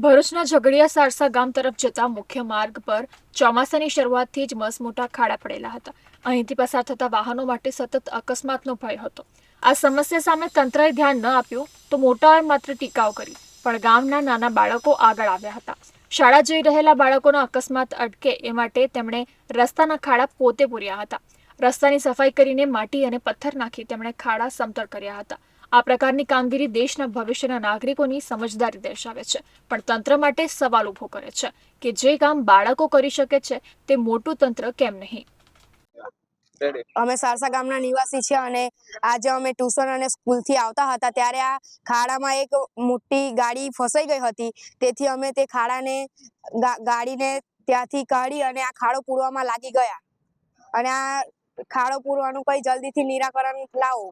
ભરૂચના ઝઘડિયા સારસા ગામ તરફ જતા મુખ્ય માર્ગ પર ચોમાસાની શરૂઆતથી જ મસમોટા ખાડા પડેલા હતા. અહીંથી પસાર થતા વાહનો માટે સતત અકસ્માતનો ભય હતો. આ સમસ્યા સામે તંત્રએ ધ્યાન ન આપ્યું તો મોટાએ માત્ર ટીકાઓ કરી, પણ ગામના નાના બાળકો આગળ આવ્યા હતા. શાળા જઈ રહેલા બાળકોનો અકસ્માત અટકે એ માટે તેમણે રસ્તાના ખાડા પોતે પૂર્યા હતા. રસ્તાની સફાઈ કરીને માટી અને પથ્થર નાખી તેમણે ખાડા સમતળ કર્યા હતા. આ પ્રકારની કામગીરી દેશના ભવિષ્યના નાગરિકોની સમજદારી દર્શાવે છે, પણ તંત્ર માટે સવાલ ઊભો કરે છે કે જે કામ બાળકો કરી શકે છે તે મોટું તંત્ર કેમ નહીં. અમે સારસા ગામના નિવાસી છીએ અને આજે અમે ટ્યુશન અને સ્કૂલથી આવતા હતા ત્યારે આ ખાડામાં એક મોટી ગાડી ફસાઈ ગઈ હતી. તેથી અમે તે ખાડાને ગાડીને ત્યાંથી કાઢી અને આ ખાડો પૂરવામાં લાગી ગયા અને આ ખાડો પૂરવાનું કંઈ જલ્દીથી નિરાકરણ લાવો.